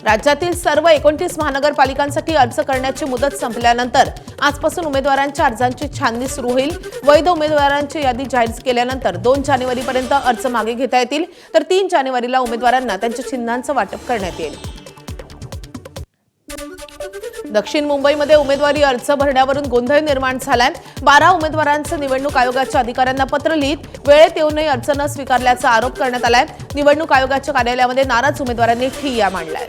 राज्यातील सर्व 29 महानगरपालिकांसाठी अर्ज करण्याची मुदत संपल्यानंतर आजपासून उमेदवारांच्या अर्जांची छाननी सुरू होईल। वैध उमेदवारांची यादी जाहीर केल्यानंतर 2 जानेवारीपर्यंत अर्ज मागे घेता येतील, तर 3 जानेवारीला उमेदवारांना त्यांच्या चिन्हांचं वाटप करण्यात येईल। दक्षिण मुंबईमध्ये उमेदवारी अर्ज भरण्यावरून गोंधळ निर्माण झालाय। 12 उमेदवारांचं निवडणूक आयोगाच्या अधिकाऱ्यांना पत्र लिहित वेळेत येऊनही अर्ज न स्वीकारल्याचा आरोप करण्यात आलाय। निवडणूक आयोगाच्या कार्यालयामध्ये नाराज उमेदवारांनी ठिय्या मांडलाय।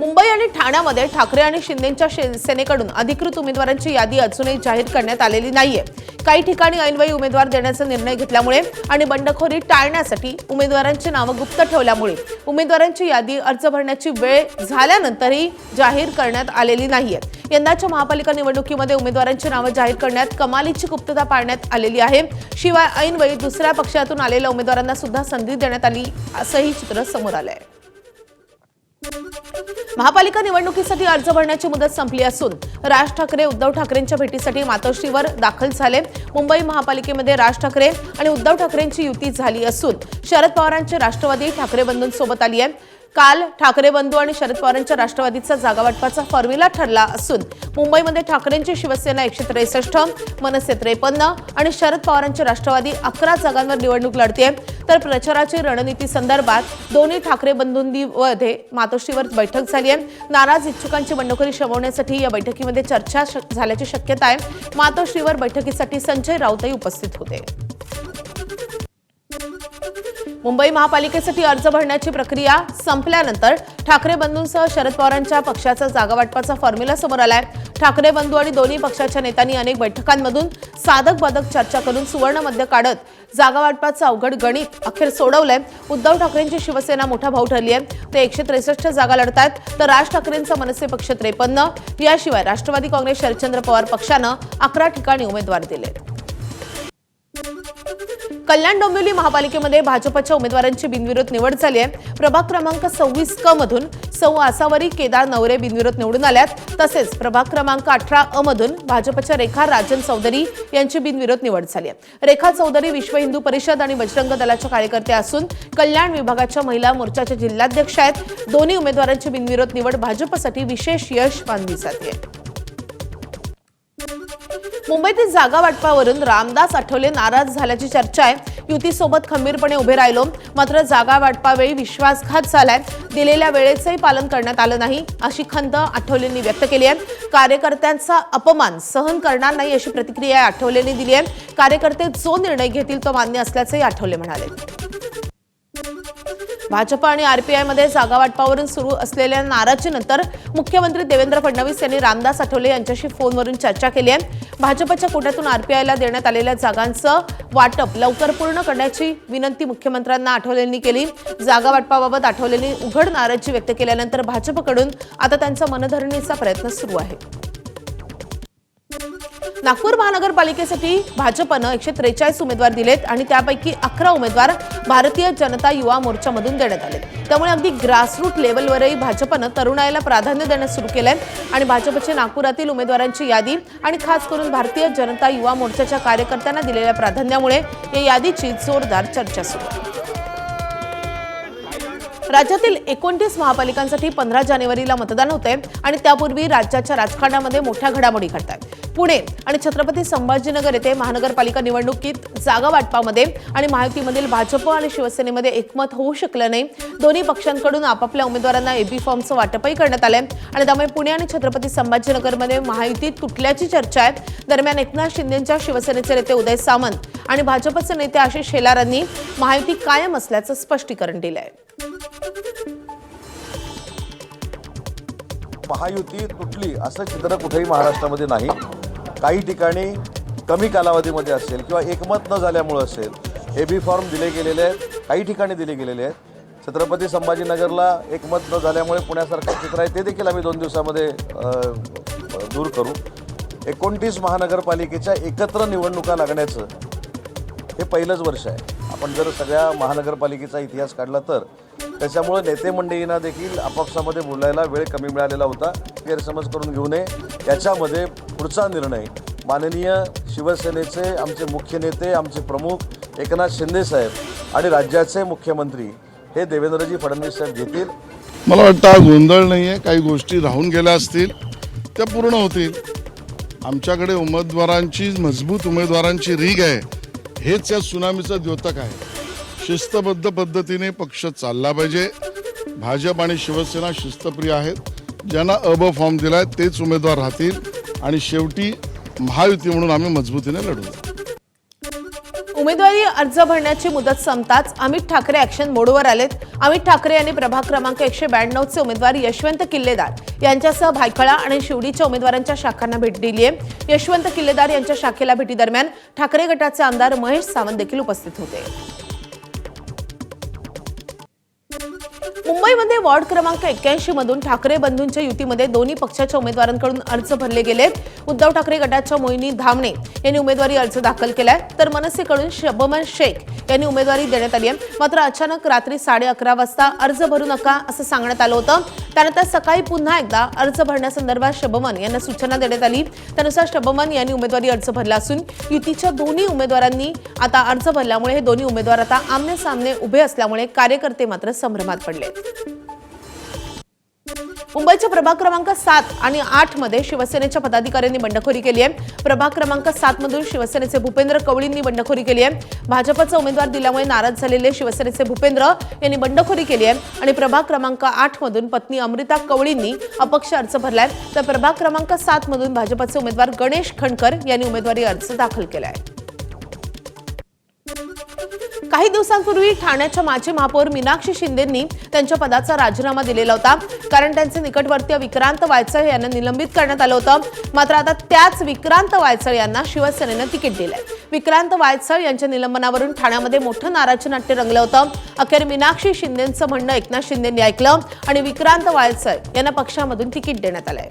मुंबई आणि ठाण्यामध्ये ठाकरे आणि शिंदेंच्या सेनेकडून अधिकृत उमेदवारांची यादी अजूनही जाहीर करण्यात आलेली नाहीये। काही ठिकाणी ऐनवेळी उमेदवार देण्याचा निर्णय घेतल्यामुळे आणि बंडखोरी टाळण्यासाठी उमेदवारांची नावं गुप्त ठेवल्यामुळे उमेदवारांची यादी अर्ज भरण्याची वेळ झाल्यानंतरही जाहीर करण्यात आलेली नाहीये। यंदाच्या महापालिका निवडणुकीमध्ये उमेदवारांची नावं जाहीर करण्यात कमालीची गुप्तता पाळण्यात आलेली आहे। शिवाय ऐनवेळी दुसऱ्या पक्षातून आलेल्या उमेदवारांना सुद्धा संधी देण्यात आली असंही चित्र समोर आलंय। महापालिका निवडणुकीसाठी अर्ज भरण्याची मुदत संपली असून राज ठाकरे उद्धव ठाकरेंच्या भेटीसाठी मातोश्रीवर दाखल झाले। मुंबई महापालिकेमध्ये राज ठाकरे आणि उद्धव ठाकरेंची युती झाली असून शरद पवारांची राष्ट्रवादी ठाकरे बंधूंसोबत आली आहे। काल ठाकरे बंधू आणि शरद पवारांच्या राष्ट्रवादीचा जागावाटपाचा फॉर्म्युला ठरला असून मुंबईमध्ये ठाकरेंची शिवसेना 163, मनसे 53 आणि शरद पवारांची राष्ट्रवादी 11 जागांवर निवडणूक लढते। तर प्रचाराची रणनीती संदर्भात दोन्ही ठाकरे बंधूंमध्ये मातोश्रीवर बैठक झाली आहे। नाराज इच्छुकांची बंडखोरी शमवण्यासाठी या बैठकीमध्ये चर्चा झाल्याची शक्यता आहे। मातोश्रीवर बैठकीसाठी संजय राऊतही उपस्थित होते। मुंबई महापालिकेसाठी अर्ज भरण्याची प्रक्रिया संपल्यानंतर ठाकरे बंधूंसह शरद पवारांच्या पक्षाचा जागावाटपाचा फॉर्म्युला समोर आलाय। ठाकरे बंधू आणि दोन्ही पक्षाच्या नेत्यांनी अनेक बैठकांमधून साधक बाधक चर्चा करून सुवर्ण मध्य काढत जागावाटपाचं अवघड गणित अखेर सोडवलंय। उद्धव ठाकरेंची शिवसेना मोठा भाऊ ठरली आहे, ते 163 जागा लढतायत, तर राज ठाकरेंचा मनसे पक्ष 53, याशिवाय राष्ट्रवादी काँग्रेस शरदचंद्र पवार पक्षानं 11 ठिकाणी उमेदवार दिले। कल्याण डोंबिवली महापालिकेमध्ये भाजपच्या उमेदवारांची बिनविरोध निवड झाली आहे। प्रभाग क्रमांक 26 क मधून सौ आसावरी केदार नवरे बिनविरोध निवडून आल्यात, तसेच प्रभाग क्रमांक 18 अ मधून भाजपच्या रेखा राजन चौधरी यांची बिनविरोध निवड झाली आहे। रेखा चौधरी विश्व हिंदू परिषद आणि बजरंग दलाच्या कार्यकर्त्या असून कल्याण विभागाच्या महिला मोर्चाच्या जिल्हाध्यक्ष आहेत। दोन्ही उमेदवारांची बिनविरोध निवड भाजपसाठी विशेष यश मानली जाते। मुंबईतील जागा वाटपावरून रामदास आठवले नाराज झाल्याची चर्चा आहे। युतीसोबत खंबीरपणे उभे राहिलो, मात्र जागा वाटपावेळी विश्वासघात झालाय, दिलेल्या वेळेचंही पालन करण्यात आलं नाही अशी खंत आठवलेंनी व्यक्त केली आहे। कार्यकर्त्यांचा अपमान सहन करणार नाही अशी प्रतिक्रिया आठवलेंनी दिली आहे। कार्यकर्ते जो निर्णय घेतील तो मान्य असल्याचंही आठवले म्हणाले। भाजप आणि आरपीआयमध्ये जागा वाटपावरून सुरू असलेल्या नाराजीनंतर मुख्यमंत्री देवेंद्र फडणवीस यांनी रामदास आठवले यांच्याशी फोनवरून चर्चा केली आहे। भाजपच्या कोट्यातून आरपीआयला देण्यात आलेल्या जागांचं वाटप लवकर पूर्ण करण्याची विनंती मुख्यमंत्र्यांना आठवलेंनी केली। जागा वाटपाबाबत आठवलेंनी उघड नाराजी व्यक्त केल्यानंतर भाजपकडून आता त्यांचा मनधरणीचा प्रयत्न सुरू आहे। नागपूर महानगरपालिकेसाठी भाजपनं 143 उमेदवार दिलेत आणि त्यापैकी 11 उमेदवार भारतीय जनता युवा मोर्चामधून देण्यात आले। त्यामुळे अगदी ग्रासरूट लेवलवरही भाजपनं तरुणाईला प्राधान्य देणं सुरू केलंय आणि भाजपच्या नागपुरातील उमेदवारांची यादी आणि खास करून भारतीय जनता युवा मोर्चाच्या कार्यकर्त्यांना दिलेल्या प्राधान्यामुळे या यादीची जोरदार चर्चा सुरू आहे। राज्यातील 29 महापालिकांसाठी 15 जानेवारीला मतदान होते आणि त्यापूर्वी राज्याच्या राजकारणामध्ये मोठ्या घडामोडी घडतात। पुणे आणि छत्रपती संभाजीनगर येथे महानगरपालिका निवडणुकीत जागा वाटपामध्ये आणि महायुतीमधील भाजप आणि शिवसेनेमध्ये एकमत होऊ शकलं नाही। दोन्ही पक्षांकडून आपापल्या उमेदवारांना एबी फॉर्मचं वाटपही करण्यात आलंय आणि त्यामुळे पुणे आणि छत्रपती संभाजीनगरमध्ये महायुतीत तुटल्याची चर्चा आहे। दरम्यान एकनाथ शिंदेंच्या शिवसेनेचे नेते उदय सामंत आणि भाजपचे नेते आशिष शेलारांनी महायुती कायम असल्याचं स्पष्टीकरण दिलं आहे। महायुती तुटली असं चित्र कुठेही महाराष्ट्रामध्ये नाही। काही ठिकाणी कमी कालावधीमध्ये असेल किंवा एकमत न झाल्यामुळे असेल एबी फॉर्म दिले गेलेले आहेत, काही ठिकाणी दिले गेलेले आहेत। छत्रपती संभाजीनगरला एकमत न झाल्यामुळे पुण्यासारखं चित्र आहे, ते देखील आम्ही 2 दिवसामध्ये दूर करू। 29 महानगरपालिकेच्या एकत्र निवडणुका लागण्याचं हे पहिलंच वर्ष आहे। आपण जर सगळ्या महानगरपालिकेचा इतिहास काढला तर त्याच्यामुळे नेते मंडळींना देखील आपापसामध्ये बोलायला वेळ कमी मिळालेला होता। गैरसमज करून घेऊ नये। याच्यामध्ये पुढचा निर्णय माननीय शिवसेनेचे आमचे मुख्य नेते, आमचे प्रमुख एकनाथ शिंदे साहेब आणि राज्याचे मुख्यमंत्री हे देवेंद्रजी फडणवीस साहेब घेतील. मला वाटतं हा गोंधळ नाही आहे. काही गोष्टी राहून गेल्या असतील त्या पूर्ण होतील. आमच्याकडे उमेदवारांची मजबूत उमेदवारांची रीग आहे. हेच या सुनामीचं द्योतक आहे. शिस्तबद्ध पद्धतीने पक्ष चालला पाहिजे. भाजप आणि शिवसेना शिस्तप्रिय आहेत. ज्यांना अ फॉर्म दिलाय तेच उमेदवार राहतील आणि शेवटी महायुती म्हणून आम्ही मजबूतीने लढू. उमेदवारी अर्ज भरण्याची मुदत संपताच अमित ठाकरे ऍक्शन मोडवर आलेत. अमित ठाकरे यांनी प्रभाग क्रमांक 192 चे उमेदवार यशवंत किल्लेदार यांच्यासह भायखळा आणि शिवडीच्या उमेदवारांच्या शाखांना भेट दिली आहे. यशवंत किल्लेदार यांच्या शाखेला भेटीदरम्यान ठाकरे गटाचे आमदार महेश सावंत देखील उपस्थित होते. मुंबईमध्ये वॉर्ड क्रमांक 81 मधून ठाकरे बंधूंच्या युतीमध्ये दोन्ही पक्षाच्या उमेदवारांकडून अर्ज भरले गेले. उद्धव ठाकरे गटाच्या मोहिनी धामणे यांनी उमेदवारी अर्ज दाखल केलाय, तर मनसेकडून शबमन शेख यांनी उमेदवारी देण्यात आली आहे. मात्र अचानक रात्री 11:30 वाजता अर्ज भरू नका असं सांगण्यात आलं होतं. त्यानंतर सकाळी पुन्हा एकदा अर्ज भरण्यासंदर्भात शबमन यांना सूचना देण्यात आली. त्यानुसार शबमन यांनी उमेदवारी अर्ज भरला असून युतीच्या दोन्ही उमेदवारांनी आता अर्ज भरल्यामुळे हे दोन्ही उमेदवार आता आमने सामने उभे असल्यामुळे कार्यकर्ते मात्र संभ्रमात पडले. मुंबईच्या प्रभाग क्रमांक 7 आणि 8 मध्ये शिवसेनेच्या पदाधिकाऱ्यांनी बंडखोरी केली आहे. प्रभाग क्रमांक 7 मधून शिवसेनेचे भूपेंद्र कवळींनी बंडखोरी केली आहे. भाजपचा उमेदवार दिल्यामुळे नाराज झालेले शिवसेनेचे भूपेंद्र यांनी बंडखोरी केली आहे आणि प्रभाग क्रमांक 8 मधून पत्नी अमृता कवळींनी अपक्ष अर्ज भरलाय. तर प्रभाग क्रमांक 7 मधून भाजपचे उमेदवार गणेश खंडकर यांनी उमेदवारी अर्ज दाखल केलाय. काही दिवसांपूर्वी ठाण्याच्या माजी महापौर मीनाक्षी शिंदेंनी त्यांच्या पदाचा राजीनामा दिलेला होता, कारण त्यांचे निकटवर्तीय विक्रांत वायचळ यांना निलंबित करण्यात आलं होतं. मात्र आता त्याच विक्रांत वायचळ यांना शिवसेनेनं तिकीट दिलंय. विक्रांत वायचळ यांच्या निलंबनावरून ठाण्यामध्ये मोठं नाराजी नाट्य रंगलं होतं. अखेर मीनाक्षी शिंदेंचं म्हणणं एकनाथ शिंदेंनी ऐकलं आणि विक्रांत वायचळ यांना पक्षामधून तिकीट देण्यात आलंय.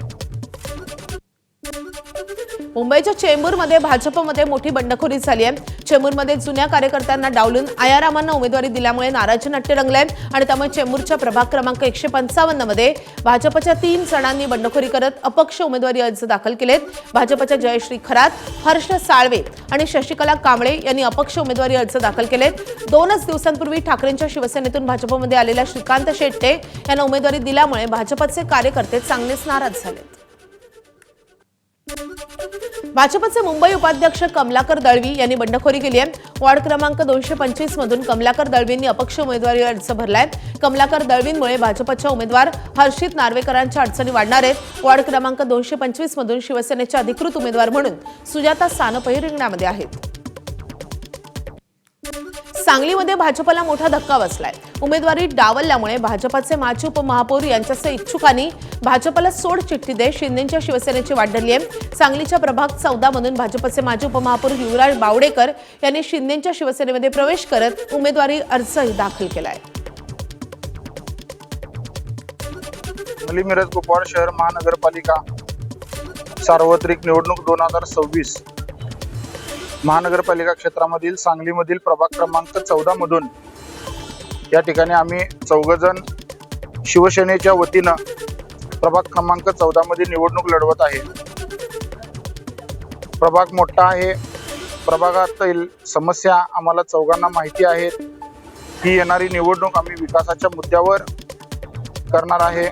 मुंबईच्या चेंबूरमध्ये भाजपमध्ये मोठी बंडखोरी झाली आहे. चेंबूरमध्ये जुन्या कार्यकर्त्यांना डावलून आयारामांना उमेदवारी दिल्यामुळे नाराजी नाट्य रंगलंय आणि त्यामुळे चेंबूरच्या प्रभाग क्रमांक 155 मध्ये भाजपच्या 3 जणांनी बंडखोरी करत अपक्ष उमेदवारी अर्ज दाखल केलेत. भाजपच्या जयश्री खरात, हर्ष साळवे आणि शशिकला कांबळे यांनी अपक्ष उमेदवारी अर्ज दाखल केलेत. 2च दिवसांपूर्वी ठाकरेंच्या शिवसेनेतून भाजपमध्ये आलेल्या श्रीकांत शेट्टे यांना उमेदवारी दिल्यामुळे भाजपचे कार्यकर्ते चांगलेच नाराज झालेत. भाजपचे मुंबई उपाध्यक्ष कमलाकर दळवी यांनी बंडखोरी केली आहे. वॉर्ड क्रमांक 225 मधून कमलाकर दळवींनी अपक्ष उमेदवारी अर्ज भरलाय. कमलाकर दळवींमुळे भाजपच्या उमेदवार हर्षित नार्वेकरांच्या अडचणी वाढणार आहेत. वॉर्ड क्रमांक 225 मधून शिवसेनेचे अधिकृत उमेदवार म्हणून सुजाता सानपही रिंगणामध्ये आहेत. सांगलीमध्ये भाजपला मोठा धक्का बसलाय. उमेदवारी डावलल्यामुळे भाजपचे माजी उपमहापौर यांच्यासह इच्छुकांनी भाजपला सोड चिठ्ठी देत शिंदेच्या शिवसेनेची वाट धरली आहे. सांगलीच्या प्रभाग 14 मधून भाजपचे माजी उपमहापौर युवराज बावडेकर यांनी शिंदेच्या शिवसेनेमध्ये प्रवेश करत उमेदवारी अर्जही दाखल केलाय. मिरज कुपवाड शहर महानगरपालिका सार्वत्रिक निवडणूक 2026 महानगरपालिका क्षेत्रामधील सांगलीमधील प्रभाग क्रमांक 14 मधून या ठिकाणी आम्ही 4 जण शिवसेनेच्या वतीनं प्रभाग क्रमांक 14 मध्ये निवडणूक लढवत आहे. प्रभाग मोठा आहे. प्रभागातील समस्या आम्हाला 4घांना माहिती आहेत. ही येणारी निवडणूक आम्ही विकासाच्या मुद्द्यावर करणार आहे.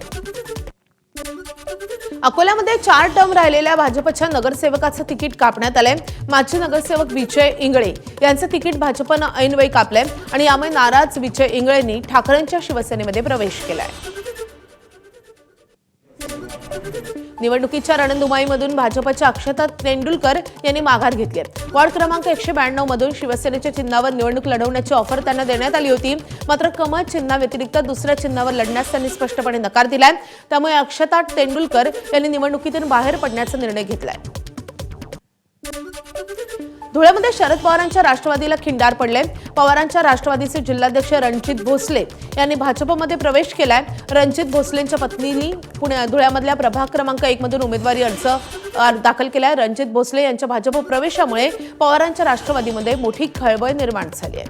अकोल्यामध्ये 4 टर्म राहिलेल्या भाजपच्या नगरसेवकाचं तिकीट कापण्यात आलंय. माजी नगरसेवक विजय इंगळे यांचं तिकीट भाजपनं ऐनवेळी कापलंय आणि यामुळे नाराज विजय इंगळेंनी ठाकरेंच्या शिवसेनेमध्ये प्रवेश केलाय. निवडणुकीच्या रणधुमाईमधून भाजपच्या अक्षता तेंडुलकर यांनी माघार घेतली आहे. वॉर्ड क्रमांक 192 मधून शिवसेनेच्या चिन्हावर निवडणूक लढवण्याची ऑफर त्यांना देण्यात आली होती. मात्र कमळ चिन्हाव्यतिरिक्त दुसऱ्या चिन्हावर लढण्यास त्यांनी स्पष्टपणे नकार दिलाय. त्यामुळे अक्षता तेंडुलकर यांनी निवडणुकीतून बाहेर पडण्याचा निर्णय घेतलाय. धुळ्यामध्ये शरद पवारांच्या राष्ट्रवादीला खिंडार पडले. पवारांच्या राष्ट्रवादीचे जिल्हाध्यक्ष रणजित भोसले यांनी भाजपमध्ये प्रवेश केलाय. रणजित भोसलेंच्या पत्नींनी धुळ्यामधल्या प्रभाग क्रमांक 1 मधून उमेदवारी अर्ज दाखल केलाय. रणजित भोसले यांच्या भाजप प्रवेशामुळे पवारांच्या राष्ट्रवादीमध्ये मोठी खळबळ निर्माण झाली आहे.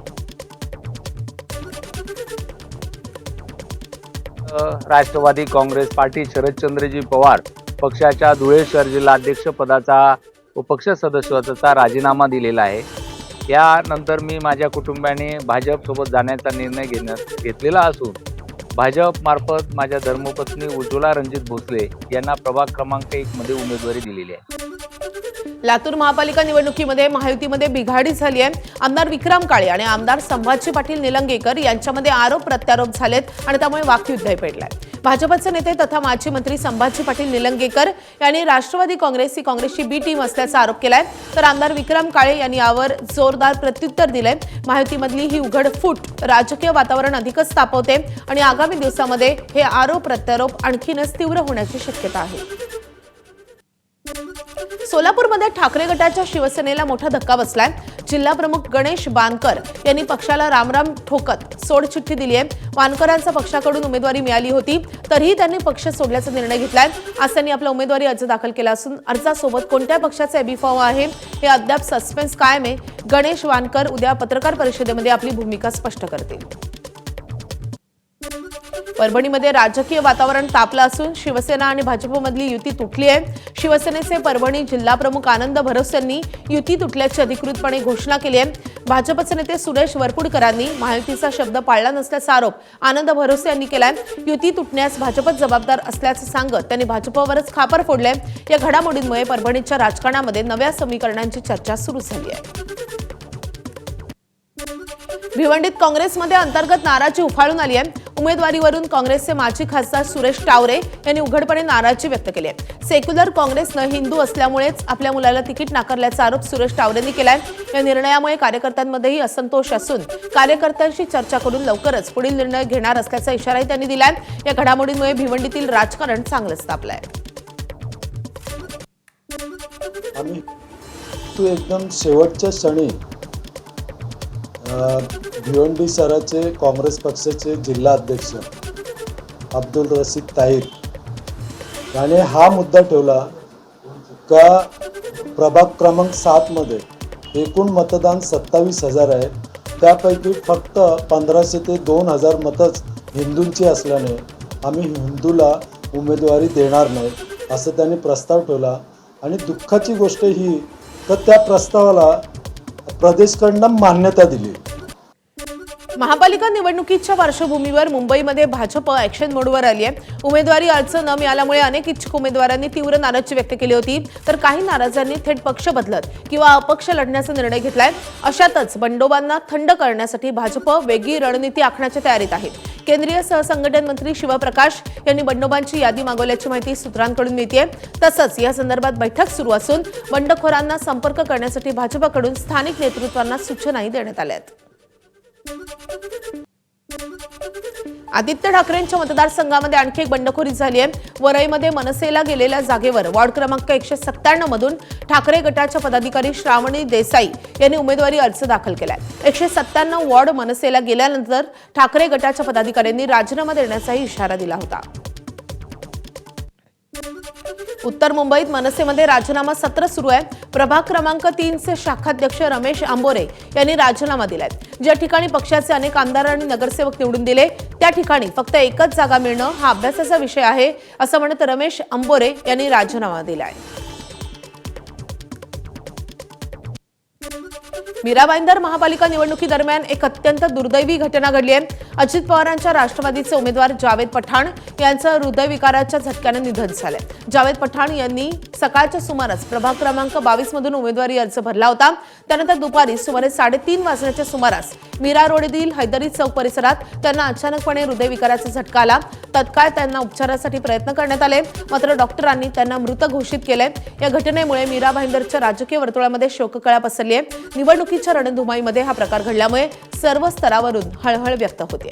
राष्ट्रवादी काँग्रेस पार्टी शरदचंद्रजी पवार पक्षाच्या धुळे शहर जिल्हाध्यक्ष पदाचा व पक्ष सदस्यत्वाचा राजीनामा दिलेला आहे. यानंतर मी माझ्या कुटुंबाने भाजपसोबत जाण्याचा निर्णय घेतलेला असून भाजपमार्फत माझ्या धर्मपत्नी उज्ज्वला रणजित भोसले यांना प्रभाग क्रमांक 1 मध्ये उमेदवारी दिलेली आहे. लातूर महापालिका निवडणुकीमध्ये महायुतीमध्ये बिघाडी झाली आहे. आमदार विक्रम काळे आणि आमदार संभाजी पाटील निलंगेकर यांच्यामध्ये आरोप प्रत्यारोप झालेत आणि त्यामुळे वाकयुद्ध पेटलंय. भाजपचे नेते तथा माजी मंत्री संभाजी पाटील निलंगेकर यांनी राष्ट्रवादी काँग्रेस ही काँग्रेसची बी टीम असल्याचा आरोप केलाय, तर आमदार विक्रम काळे यांनी यावर जोरदार प्रत्युत्तर दिलंय. महायुतीमधली ही उघडफूट राजकीय वातावरण अधिकच तापवते आणि आगामी दिवसामध्ये हे आरोप प्रत्यारोप आणखीनच तीव्र होण्याची शक्यता आहे. सोलापूरमध्ये ठाकरे गटाच्या शिवसेनेला मोठा धक्का बसलाय. जिल्हा प्रमुख गणेश बानकर यांनी पक्षाला रामराम ठोकत सोडचिठ्ठी दिली आहे. बानकरांचा पक्षाकडून उमेदवारी मिळाली होती, तरीही त्यांनी पक्ष सोडल्याचा निर्णय घेतलाय. आज त्यांनी आपला उमेदवारी अर्ज दाखल केला असून अर्जासोबत कोणत्या पक्षाचा एबी फॉर्म आहे हे अद्याप सस्पेन्स कायम आहे. गणेश बानकर उद्या पत्रकार परिषदेमध्ये आपली भूमिका स्पष्ट करतील. परभणीमध्ये राजकीय वातावरण तापलं असून शिवसेना आणि भाजपमधली युती तुटली आहे. शिवसेनेचे परभणी जिल्हा प्रमुख आनंद भरोसे यांनी युती तुटल्याची अधिकृतपणे घोषणा केली आहे. भाजपचे नेते सुरेश वरपुडकरांनी महायुतीचा शब्द पाळला नसल्याचा आरोप आनंद भरोसे यांनी केलाय. युती तुटण्यास भाजपच जबाबदार असल्याचं सांगत त्यांनी भाजपवरच खापर फोडलंय. या घडामोडींमुळे परभणीच्या राजकारणामध्ये नव्या समीकरणांची चर्चा सुरू झाली आहे. भिवंडीत काँग्रेसमध्ये अंतर्गत नाराजी उफाळून आली आहे. उमेदवारीवरून काँग्रेसचे माजी खासदार सुरेश टावरे यांनी उघडपणे नाराजी व्यक्त केली आहे. सेक्युलर काँग्रेसनं हिंदू असल्यामुळेच आपल्या मुलाला तिकीट नाकारल्याचा आरोप सुरेश टावरेंनी केलाय. या निर्णयामुळे कार्यकर्त्यांमध्येही असंतोष असून कार्यकर्त्यांशी चर्चा करून लवकरच पुढील निर्णय घेणार असल्याचा इशाराही त्यांनी दिलाय. या घडामोडींमुळे भिवंडीतील राजकारण चांगलंच तापलंय. आम्ही तू एकदम शेवटच्या क्षणी भिवंडी शहराचे काँग्रेस पक्षाचे जिल्हा अध्यक्ष अब्दुल रशीद ताहिर याने हा मुद्दा ठेवला का प्रभाग क्रमांक 7 मध्ये एकूण मतदान 27,000 आहे, त्यापैकी फक्त 1,500 ते 2,000 मतच हिंदूंची असल्याने आम्ही हिंदूला उमेदवारी देणार नाही असं त्यांनी प्रस्ताव ठेवला. आणि दुःखाची गोष्ट ही तर त्या प्रस्तावाला प्रदेशकडनं मान्यता दिली. महापालिका निवडणुकीच्या पार्श्वभूमीवर मुंबईमध्ये भाजप ॲक्शन मोडवर आली आहे. उमेदवारी अर्ज न मिळाल्यामुळे अनेक इच्छुक उमेदवारांनी तीव्र नाराजी व्यक्त केली होती, तर काही नाराजांनी थेट पक्ष बदलत किंवा अपक्ष लढण्याचा निर्णय घेतलाय. अशातच बंडोबांना थंड करण्यासाठी भाजप वेगळी रणनीती आखण्याच्या तयारीत आहे. केंद्रीय सहसंघटन मंत्री शिवप्रकाश यांनी बंडोबांची यादी मागवल्याची माहिती सूत्रांकडून मिळते. तसंच या संदर्भात बैठक सुरू असून बंडखोरांना संपर्क करण्यासाठी भाजपकडून स्थानिक नेतृत्वांना सूचनाही देण्यात आल्या आहेत. आदित्य ठाकरेंच्या मतदारसंघामध्ये आणखी एक बंडखोरी झाली आहे. वरईमध्ये मनसेला गेलेल्या जागेवर वॉर्ड क्रमांक 197 मधून ठाकरे गटाच्या पदाधिकारी श्रावणी देसाई यांनी उमेदवारी अर्ज दाखल केलाय. 197 वॉर्ड मनसेला गेल्यानंतर ठाकरे गटाच्या पदाधिकाऱ्यांनी राजीनामा देण्याचाही इशारा दिला होता. उत्तर मुंबईत मनसेमध्ये राजीनामा सत्र सुरू आहे. प्रभाग क्रमांक 3 चे शाखाध्यक्ष रमेश आंबोरे यांनी राजीनामा दिलाय. ज्या ठिकाणी पक्षाचे अनेक आमदार आणि नगरसेवक निवडून दिले त्या ठिकाणी फक्त एकच जागा मिळणं हा अभ्यासाचा विषय आहे असं म्हणत रमेश आंबोरे यांनी राजीनामा दिलाय. मीरा भाईंदर महापालिका निवडणुकीदरम्यान एक अत्यंत दुर्दैवी घटना घडली आहे. अजित पवारांच्या राष्ट्रवादीचे उमेदवार जावेद पठाण यांचं हृदयविकाराच्या झटक्याने निधन झालंय. जावेद पठाण यांनी सकाळच्या सुमारास प्रभाग क्रमांक 22 मधून उमेदवारी अर्ज भरला होता. त्यानंतर दुपारी सुमारे 3:30 वाजण्याच्या सुमारास मीरा रोडीतील हैदरी चौक परिसरात त्यांना अचानकपणे हृदयविकाराचा झटका आला. तत्काळ त्यांना उपचारासाठी प्रयत्न करण्यात आले, मात्र डॉक्टरांनी त्यांना मृत घोषित केले. या घटनेमुळे मीरा भाईंदरच्या राजकीय वर्तुळामध्ये शोककळा पसरली आहे. निवडणुकीच्या रणधुमाईमध्ये हा प्रकार घडल्यामुळे सर्व स्तरावरून हळहळ व्यक्त होते.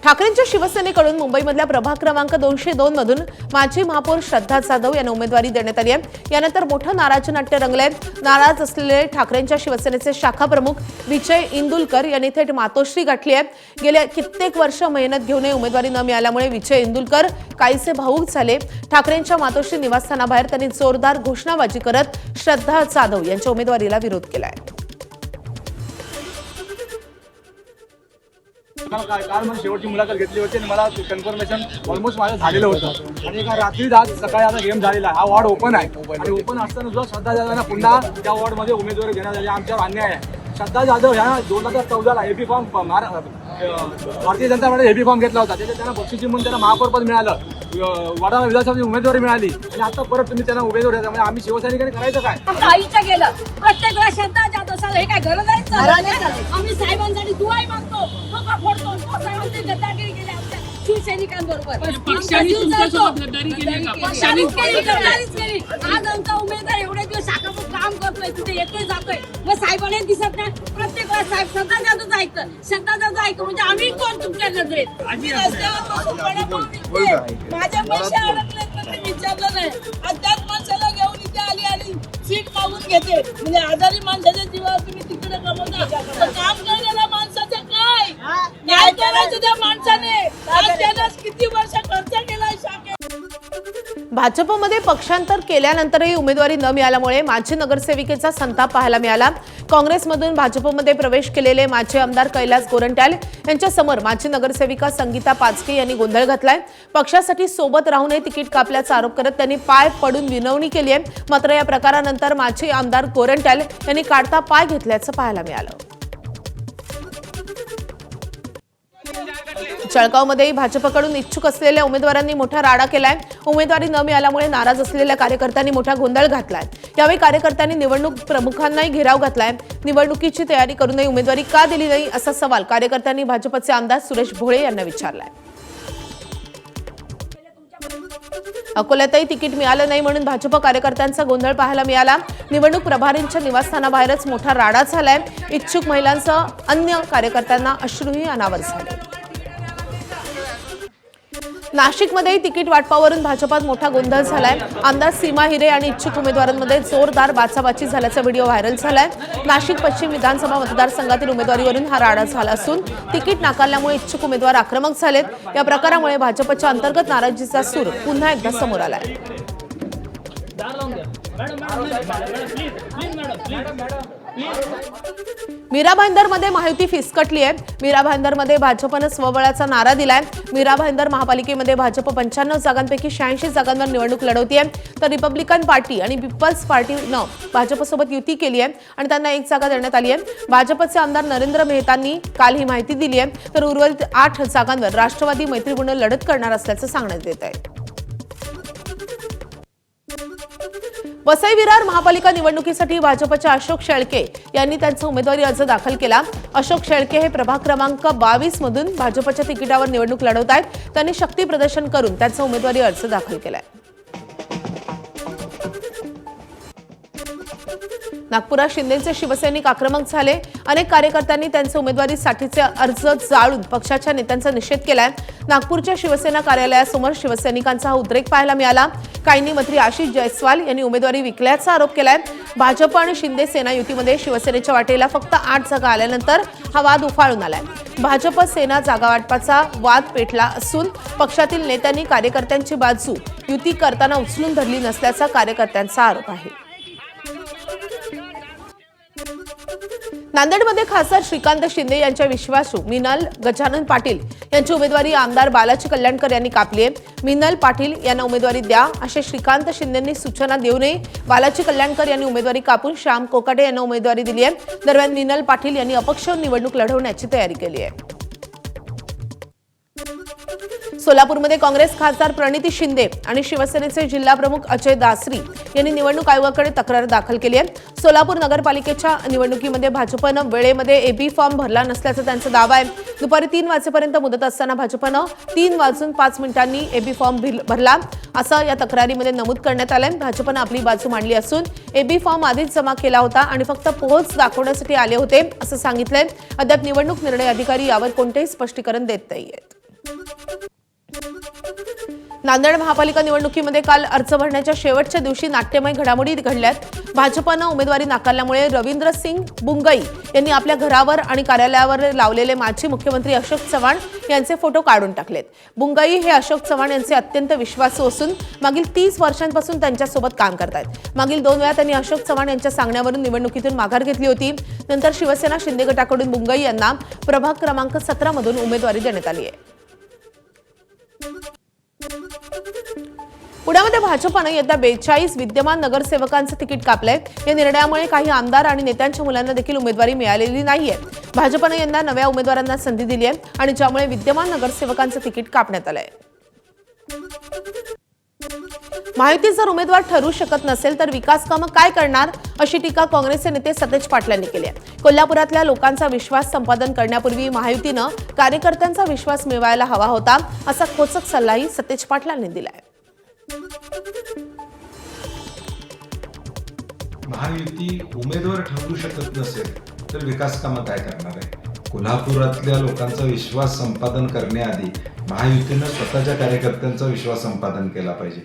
ठाकरेंच्या शिवसेनेकडून मुंबईमधल्या प्रभाग क्रमांक 202 मधून माजी महापौर श्रद्धा जाधव यांना उमेदवारी देण्यात आली आहे. यानंतर मोठं नाराजी नाट्य रंगलंय. नाराज असलेले ठाकरेंच्या शिवसेनेचे शाखा प्रमुख विजय इंदुलकर यांनी थेट मातोश्री गाठली आहे. गेल्या कित्येक वर्ष मेहनत घेऊनही उमेदवारी न मिळाल्यामुळे विजय इंदुलकर काहीसे भावूक झाले. ठाकरेंच्या मातोश्री निवासस्थानाबाहेर त्यांनी जोरदार घोषणाबाजी करत श्रद्धा जाधव यांच्या उमेदवारीला विरोध केलाय. काल मला शेवटची मुलाखत घेतली होती आणि मला कन्फर्मेशन ऑलमोस्ट माझं झालेलं होतं आणि एका रात्री आज सकाळी आता गेम झालेला हा वॉर्ड ओपन आहे आणि ओपन असताना सुद्धा श्रद्धा जाधवांना पुन्हा त्या वॉर्डमध्ये उमेदवारी देण्यात आली आमच्यावर अन्याय आहे. श्रद्धा जाधव ह्या 2014ला AB form Bharatiya Janata पार्टीने AB form घेतला होता त्याच्यात त्यांना बक्षिसी म्हणून त्यांना महापौरपद मिळालं, वडा विधानसभेची उमेदवारी मिळाली आणि आता परत तुम्ही त्यांना उमेदवारी द्या. म्हणजे आम्ही शिवसैनिकांनी करायचं काय? आईचं गेलं प्रत्येक वेळा श्रद्धा जाधव साहेब हे काय गरज आहे? आम्ही साहेबांसाठी दुआई मागतो, डोका फोडतो. साहेबांनी गद्दारी केली आमच्या शिवसैनिकांबरोबर. आज आमचा उमेदवार एवढे दिवस शाखापूर काम करतोय, तिथे येतोय जातोय, मग साहेबांना दिसत नाही. प्रत्येक वेळा साहेब श्रद्धा जाधव ऐकतं, श्रद्धा जाधव ऐकतं म्हणजे आम्ही कोण तुमच्या नजरेत? आम्ही रस्त्यावर बसून वडापाव विकते, माझ्या पैसे अडकलेत पण ते विचारलं नाही. आज त्याच माणसाला घेऊन इथे आली सीट मागून घेते. म्हणजे आजारी माणसाच्या जीवावर तुम्ही तिकडे कमवता, तर काम करणाऱ्या माणसाचं काय? न्याय करायचं त्या माणसाने. आज त्यानं किती वर्ष खर्च केलाय शाखेत. भाजपमध्ये पक्षांतर केल्यानंतरही उमेदवारी न मिळाल्यामुळे माजी नगरसेविकेचा संताप पाहायला मिळाला. काँग्रेसमधून भाजपमध्ये प्रवेश केलेले माजी आमदार कैलास गोरंट्याल यांच्या समोर माजी नगरसेविका संगीता पाचके यांनी गोंधळ घातलाय. पक्षासाठी सोबत राहूनही तिकीट कापल्याचा आरोप करत त्यांनी पाय पडून विनवणी केली आहे. मात्र या प्रकारानंतर माजी आमदार गोरंट्याल यांनी काढता पाय घेतल्याचं पाहायला मिळालं. जळगावमध्येही भाजपकडून इच्छुक असलेल्या उमेदवारांनी मोठा राडा केलाय. उमेदवारी न मिळाल्यामुळे नाराज असलेल्या कार्यकर्त्यांनी मोठा गोंधळ घातलाय. यावेळी कार्यकर्त्यांनी निवडणूक प्रमुखांनाही घेराव घातलाय. निवडणुकीची तयारी करूनही उमेदवारी का दिली नाही असा सवाल कार्यकर्त्यांनी भाजपचे आमदार सुरेश भोळे यांना विचारलाय. अकोल्यातही तिकीट मिळालं नाही म्हणून भाजप कार्यकर्त्यांचा गोंधळ पाहायला मिळाला. निवडणूक प्रभारींच्या निवासस्थानाबाहेरच मोठा राडा झालाय. इच्छुक महिलांसह अन्य कार्यकर्त्यांना अश्रूही अनावर झाले. नाशिकमध्येही तिकीट वाटपावरून भाजपात मोठा गोंधळ झालाय. आमदार सीमा हिरे आणि इच्छुक उमेदवारांमध्ये जोरदार बाचाबाची झाल्याचा व्हिडिओ व्हायरल झालाय. नाशिक पश्चिम विधानसभा मतदारसंघातील उमेदवारीवरून हा राडा झाला असून तिकीट नाकारल्यामुळे इच्छुक उमेदवार आक्रमक झालेत. या प्रकारामुळे भाजपच्या अंतर्गत नाराजीचा सूर पुन्हा एकदा समोर आलाय. मीरा भाईंदरमध्ये महायुती फिसकटली आहे. मीरा भाईंदरमध्ये भाजपनं स्वबळाचा नारा दिलाय. मीरा भाईंदर महापालिकेमध्ये भाजप 95 जागांपैकी 86 जागांवर निवडणूक लढवतीये, तर रिपब्लिकन पार्टी आणि पीपल्स पार्टीनं भाजपसोबत युती केली आहे आणि त्यांना 1 जागा देण्यात आली आहे. भाजपचे आमदार नरेंद्र मेहतांनी काल ही माहिती दिली आहे. तर उर्वरित 8 जागांवर राष्ट्रवादी मैत्रीपूर्ण लढत करणार असल्याचं सांगण्यात येत आहे. वसई विरार महापालिका निवडणुकीसाठी भाजपच्या अशोक शेळके यांनी त्यांचा उमेदवारी अर्ज दाखल केला. अशोक शेळके हे प्रभाग क्रमांक 22 मधून भाजपच्या तिकिटावर निवडणूक लढवत आहेत. त्यांनी शक्ती प्रदर्शन करून त्यांचा उमेदवारी अर्ज दाखल केलाय. नागपुरात शिंदेचे शिवसैनिक आक्रमक झाले. अनेक कार्यकर्त्यांनी त्यांचे उमेदवारीसाठीचे अर्ज जाळून पक्षाच्या नेत्यांचा निषेध केलाय. नागपूरच्या शिवसेना कार्यालयासमोर शिवसैनिकांचा हा उद्रेक पाहायला मिळाला. काहींनी मंत्री आशिष जयस्वाल यांनी उमेदवारी विकल्याचा आरोप केलाय. भाजप आणि शिंदे सेना युतीमध्ये शिवसेनेच्या वाटेला फक्त 8 जागा आल्यानंतर हा वाद उफाळून आलाय. भाजप सेना जागा वाटपाचा वाद पेटला असून पक्षातील नेत्यांनी कार्यकर्त्यांची बाजू युती करताना उचलून धरली नसल्याचा कार्यकर्त्यांचा आरोप आहे. नांदेडमध्ये खासदार श्रीकांत शिंदे यांच्या विश्वासू मिनल गजानन पाटील यांची उमेदवारी आमदार बालाजी कल्याणकर यांनी कापली आहे. मिनल पाटील यांना उमेदवारी द्या असे श्रीकांत शिंदेंनी सूचना देऊनही बालाजी कल्याणकर यांनी उमेदवारी कापून श्याम कोकाटे यांना उमेदवारी दिली आहे. दरम्यान मिनल पाटील यांनी अपक्ष निवडणूक लढवण्याची तयारी केली आहे. सोलापूरमध्ये काँग्रेस खासदार प्रणिती शिंदे आणि शिवसेनेचे जिल्हा प्रमुख अजय दासरी यांनी निवडणूक आयोगाकडे तक्रार दाखल केली आहे. सोलापूर नगरपालिकेच्या निवडणुकीमध्ये भाजपनं वेळेमध्ये एबी फॉर्म भरला नसल्याचा त्यांचा दावा आहे. दुपारी 3 वाजेपर्यंत मुदत असताना भाजपनं 3:05 एबी फॉर्म भरला असं या तक्रारीमध्ये नमूद करण्यात आलंय. भाजपनं आपली बाजू मांडली असून एबी फॉर्म आधीच जमा केला होता आणि फक्त पोहोच दाखवण्यासाठी आले होते असं सांगितलंय. अद्याप निवडणूक निर्णय अधिकारी यावर कोणतेही स्पष्टीकरण देत नाहीयेत. नांदेड महापालिका निवडणुकीमध्ये काल अर्ज भरण्याच्या शेवटच्या दिवशी नाट्यमय घडामोडी घडल्यात. भाजपनं उमेदवारी नाकारल्यामुळे रवींद्र सिंग बुंगई यांनी आपल्या घरावर आणि कार्यालयावर लावलेले माजी मुख्यमंत्री अशोक चव्हाण यांचे फोटो काढून टाकलेत. बुंगई हे अशोक चव्हाण यांचे अत्यंत विश्वासू असून मागील 30 वर्षांपासून त्यांच्यासोबत काम करतायत. मागील 2 वेळा त्यांनी अशोक चव्हाण यांच्या सांगण्यावरून निवडणुकीतून माघार घेतली होती. नंतर शिवसेना शिंदे गटाकडून बुंगई यांना प्रभाग क्रमांक 17 मधून उमेदवारी देण्यात आली आहे. पुण्यामध्ये भाजपनं यंदा 42 विद्यमान नगरसेवकांचं तिकीट कापलंय. या निर्णयामुळे काही आमदार आणि नेत्यांच्या मुलांना देखील उमेदवारी मिळालेली नाहीये. भाजपनं यंदा नव्या उमेदवारांना संधी दिली आहे आणि ज्यामुळे विद्यमान नगरसेवकांचं तिकीट कापण्यात आलंय. महायुती जर उमेदवार ठरू शकत नसेल तर विकास कामं काय करणार, अशी टीका काँग्रेसचे नेते सतेज पाटील यांनी केली आहे. कोल्हापुरातल्या लोकांचा विश्वास संपादन करण्यापूर्वी महायुतीनं कार्यकर्त्यांचा विश्वास मिळवायला हवा होता, असा खोचक सल्लाही सतेज पाटलांनी दिलाय. महायुती उमेदवार ठरवू शकत नसेल तर विकास कामं काय करणार आहे? कोल्हापुरातल्या लोकांचा विश्वास संपादन करण्याआधी महायुतीनं स्वतःच्या कार्यकर्त्यांचा विश्वास संपादन केला पाहिजे.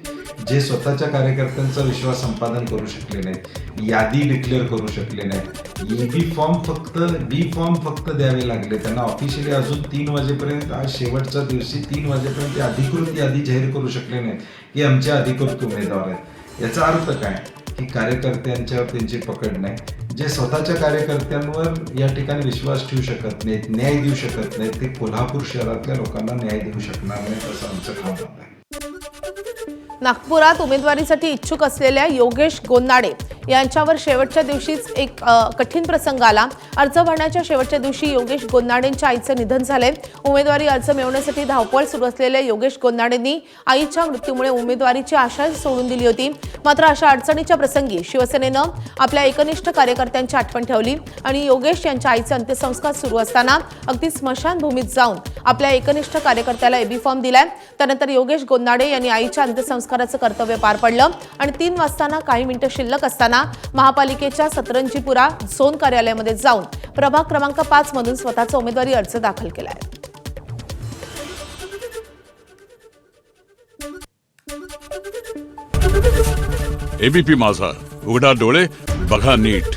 जे स्वतःच्या कार्यकर्त्यांचा विश्वास संपादन करू शकले नाहीत, यादी डिक्लेअर करू शकले नाहीत, डी फॉर्म फक्त द्यावे लागले त्यांना ऑफिशियली अजून 3 वाजेपर्यंत, आज शेवटच्या दिवशी 3 वाजेपर्यंत ते अधिकृत यादी जाहीर करू शकले नाहीत की आमचे अधिकृत उमेदवार आहेत. याचा अर्थ काय की कार्यकर्त्यांच्यावर त्यांची पकड नाही. जे स्वतःच्या कार्यकर्त्यांवर या ठिकाणी विश्वास ठेवू शकत नाहीत, न्याय देऊ शकत नाहीत, ते कोल्हापूर शहरातल्या लोकांना न्याय देऊ शकणार नाहीत असं आमचं ठाम मत आहे. नागपुरात उमेदवारीसाठी इच्छुक असलेल्या योगेश गोन्नाडे यांच्यावर शेवटच्या दिवशीच एक कठीण प्रसंग आला. अर्ज भरण्याच्या शेवटच्या दिवशी योगेश गोन्नाडेंच्या आईचं निधन झाले. उमेदवारी अर्ज मिळवण्यासाठी धावपळ सुरू असलेल्या योगेश गोन्नाडेंनी आईच्या मृत्यूमुळे उमेदवारीची आशा सोडून दिली होती. मात्र अशा अडचणीच्या प्रसंगी शिवसेनेनं आपल्या एकनिष्ठ कार्यकर्त्यांची आठवण ठेवली आणि योगेश यांच्या आईचे अंत्यसंस्कार सुरू असताना अगदी स्मशानभूमीत जाऊन आपल्या एकनिष्ठ कार्यकर्त्याला एबी फॉर्म दिलाय. त्यानंतर योगेश गोन्नाडे यांनी आईच्या अंत्यसंस्काराचं कर्तव्य पार पडलं आणि 3 वाजताना काही मिनिटं शिल्लक असताना महापालिकेच्या सतरंजीपुरा झोन कार्यालयामध्ये जाऊन प्रभाग क्रमांक 5 मधून स्वतःचा उमेदवारी अर्ज दाखल केलाय. एबीपी माझा, उघडा डोळे बघा नीट.